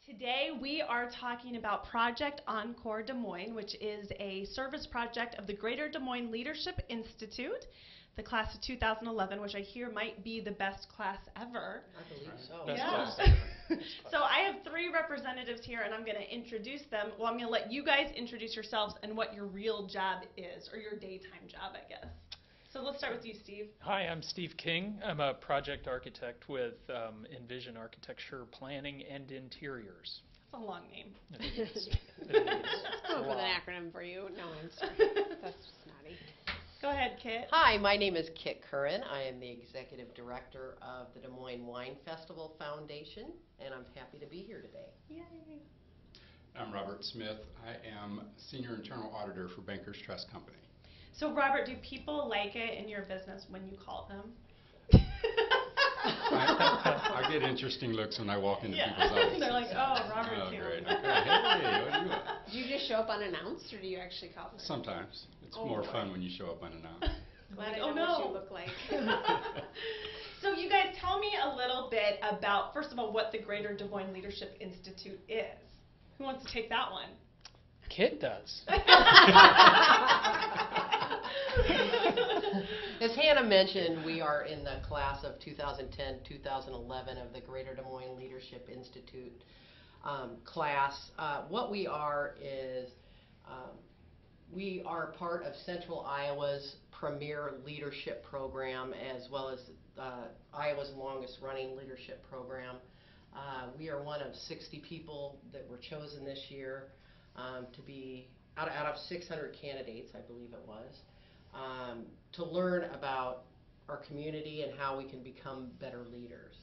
Today we are talking about Project Encore Des Moines, which is a service project of the Greater Des Moines Leadership Institute, the class of 2011, which I hear might be the best class ever. I believe so. Best Yeah. class ever. So I have three representatives here, and I'm going to introduce them. Well, I'm going to let you guys introduce yourselves and what your real job is, or your daytime job, I guess. So let's start with you, Steve. Hi, I'm Steve King. I'm a project architect with Envision Architecture Planning and Interiors. That's a long name. It is. Come up with an acronym for you. No, I'm sorry. That's snotty. Go ahead, Kit. Hi, my name is Kit Curran. I am the Executive Director of the Des Moines Wine Festival Foundation, and I'm happy to be here today. Yay. I'm Robert Smith. I am Senior Internal Auditor for Bankers Trust Company. So, Robert, do people like it in your business when you call them? I get interesting looks when I walk into people's offices. They're like, oh, Robert's Oh, here. great. Okay. Hey, what do you want? Do you just show up unannounced, or do you actually call them? Sometimes. It's Oh, more boy. fun when you show up unannounced. Glad I Oh, know no. what you look like. So you guys tell me a little bit about, first of all, what the Greater Des Moines Leadership Institute is. Who wants to take that one? Kit does. As Hannah mentioned, we are in the class of 2010-2011 of the Greater Des Moines Leadership Institute class. What we are is we are part of Central Iowa's premier leadership program, as well as Iowa's longest running leadership program. We are one of 60 people that were chosen this year to be out of 600 candidates, I believe it was, to learn about our community and how we can become better leaders.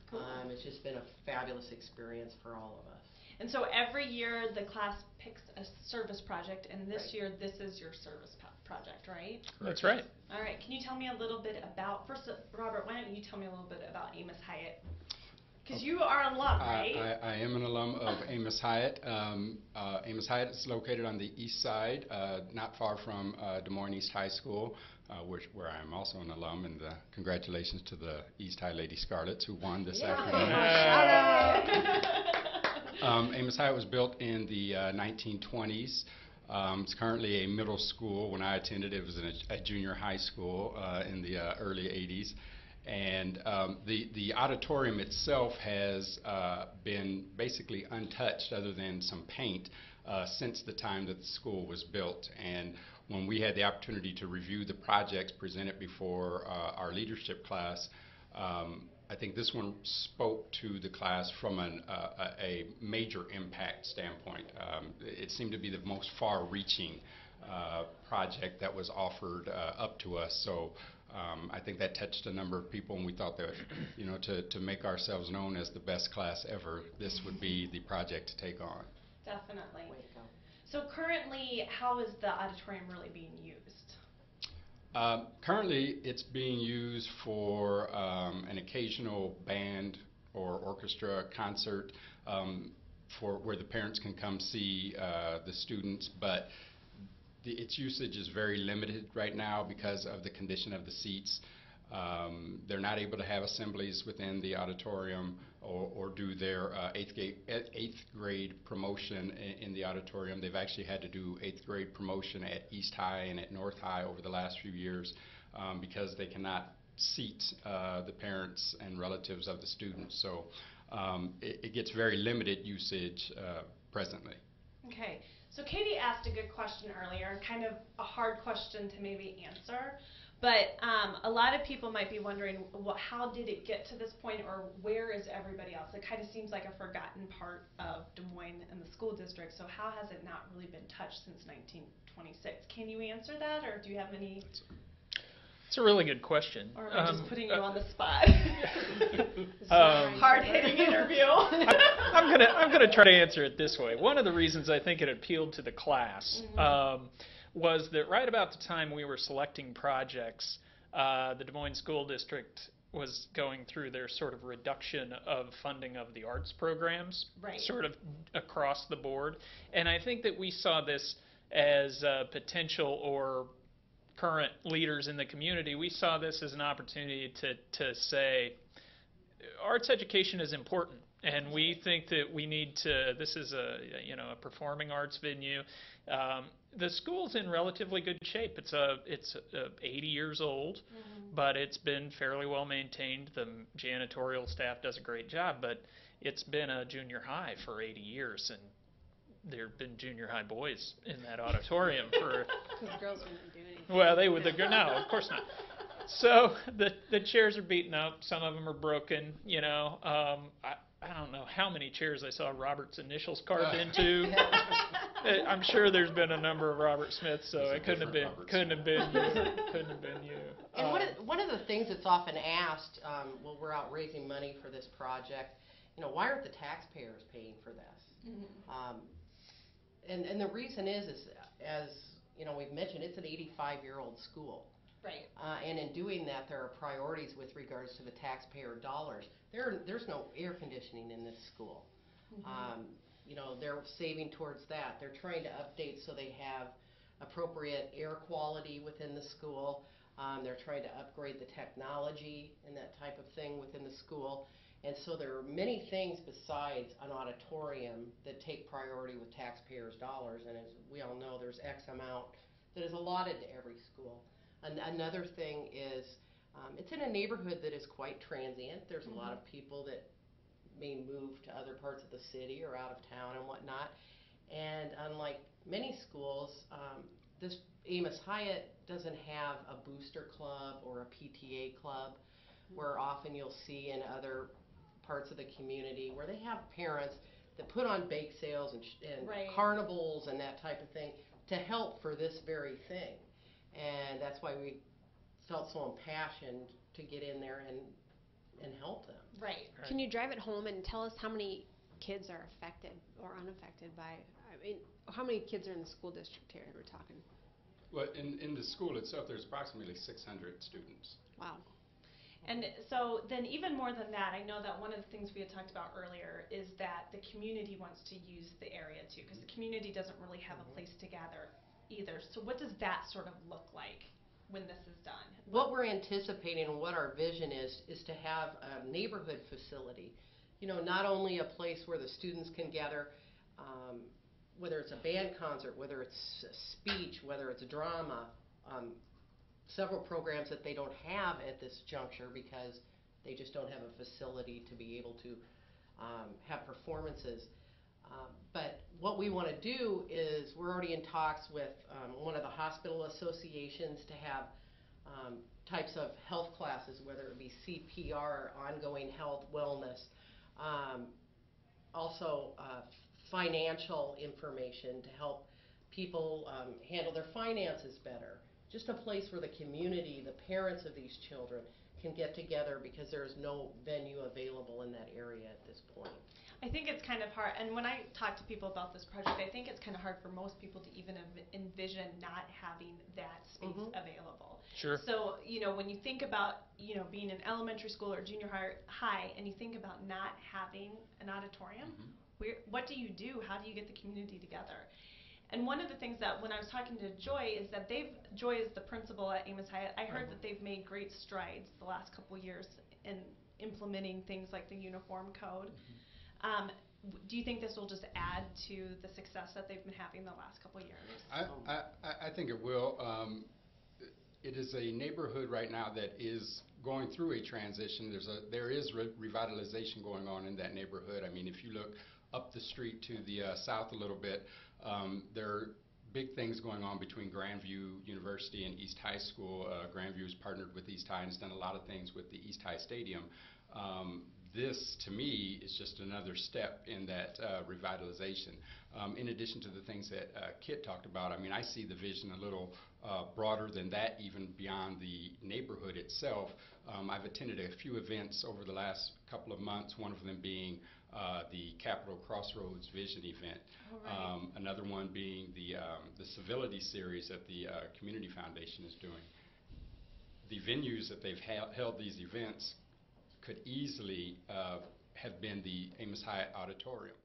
Cool. It's just been a fabulous experience for all of us. And so every year the class picks a service project, and this Right. year this is your service project, right? That's right. All right. Can you tell me a little bit about, first, Robert, why don't you tell me a little bit about Amos Hyatt? Because you are an alum, right? I am an alum of Amos Hyatt. Amos Hyatt is located on the east side, not far from Des Moines East High School, where I am also an alum, and congratulations to the East High Lady Scarlets who won this afternoon. Amos Hyatt was built in the 1920s. It's currently a middle school. When I attended, it was a junior high school in the early 80s. And the auditorium itself has been basically untouched other than some paint since the time that the school was built. And when we had the opportunity to review the projects presented before our leadership class, I think this one spoke to the class from a major impact standpoint. It seemed to be the most far-reaching project that was offered up to us. So I think that touched a number of people, and we thought that, to make ourselves known as the best class ever, this would be the project to take on. Definitely. Way to go. So currently, how is the auditorium really being used? Currently, it's being used for an occasional band or orchestra concert for where the parents can come see the students, but its usage is very limited right now because of the condition of the seats. They're not able to have assemblies within the auditorium or do their eighth grade promotion in the auditorium. They've actually had to do 8th grade promotion at East High and at North High over the last few years because they cannot seat the parents and relatives of the students. So it gets very limited usage presently. Okay. So Katie asked a good question earlier, kind of a hard question to maybe answer, but a lot of people might be wondering, well, how did it get to this point, or where is everybody else? It kind of seems like a forgotten part of Des Moines and the school district, so how has it not really been touched since 1926? Can you answer that, or do you have any? It's a really good question. Or am I just putting you on the spot? Hard-hitting interview. I'm gonna try to answer it this way. One of the reasons I think it appealed to the class was that right about the time we were selecting projects, the Des Moines School District was going through their sort of reduction of funding of the arts programs, right, sort of across the board. And I think that we saw this as potential or current leaders in the community. We saw this as an opportunity to say arts education is important And we think that we need to, this is a performing arts venue. The school's in relatively good shape. It's 80 years old, but it's been fairly well maintained. The janitorial staff does a great job, but it's been a junior high for 80 years, and there have been junior high boys in that auditorium for. Because girls wouldn't do anything. Well, they would. No, of course not. So the chairs are beaten up. Some of them are broken. I don't know how many chairs I saw Robert's initials carved into. I'm sure there's been a number of Robert Smiths, so it couldn't have been you. And one of the things that's often asked when we're out raising money for this project, why aren't the taxpayers paying for this? And the reason is as we've mentioned, it's an 85-year-old school. Right. And in doing that, there are priorities with regards to the taxpayer dollars. There's no air conditioning in this school. They're saving towards that. They're trying to update so they have appropriate air quality within the school. They're trying to upgrade the technology and that type of thing within the school. And so there are many things besides an auditorium that take priority with taxpayers' dollars. And as we all know, there's X amount that is allotted to every school. Another thing is it's in a neighborhood that is quite transient. There's a lot of people that may move to other parts of the city or out of town and whatnot. And unlike many schools, this Amos Hyatt doesn't have a booster club or a PTA club, where often you'll see in other parts of the community where they have parents that put on bake sales and carnivals and that type of thing to help for this very thing. And that's why we felt so impassioned to get in there and help them. Right. Can you drive it home and tell us how many kids are affected or unaffected by, how many kids are in the school district here we're talking? Well, in the school itself, there's approximately 600 students. Wow. And so then even more than that, I know that one of the things we had talked about earlier is that the community wants to use the area too, because the community doesn't really have a place to gather either. So what does that sort of look like when this is done? What we're anticipating and what our vision is to have a neighborhood facility. Not only a place where the students can gather, whether it's a band concert, whether it's a speech, whether it's drama, several programs that they don't have at this juncture because they just don't have a facility to be able to have performances. But what we want to do is we're already in talks with one of the hospital associations to have types of health classes, whether it be CPR, ongoing health, wellness, also financial information to help people handle their finances better. Just a place where the community, the parents of these children can get together because there is no venue available in that area at this point. I think it's kind of hard, and when I talk to people about this project, I think it's kind of hard for most people to even envision not having that space available. Sure. So, when you think about, being in elementary school or junior high, and you think about not having an auditorium, what do you do? How do you get the community together? And one of the things that when I was talking to Joy is that Joy is the principal at Amos Hyatt. I heard that they've made great strides the last couple years in implementing things like the uniform code. Do you think this will just add to the success that they've been having the last couple of years? I think it will. It is a neighborhood right now that is going through a transition. There is revitalization going on in that neighborhood. I mean, if you look up the street to the south a little bit, there are big things going on between Grandview University and East High School. Grandview has partnered with East High and has done a lot of things with the East High Stadium. This, to me, is just another step in that revitalization. In addition to the things that Kit talked about, I mean, I see the vision a little broader than that, even beyond the neighborhood itself. I've attended a few events over the last couple of months, one of them being the Capitol Crossroads Vision event. Another one being the Civility Series that the Community Foundation is doing. The venues that they've held these events could easily have been the Amos Hyatt Auditorium.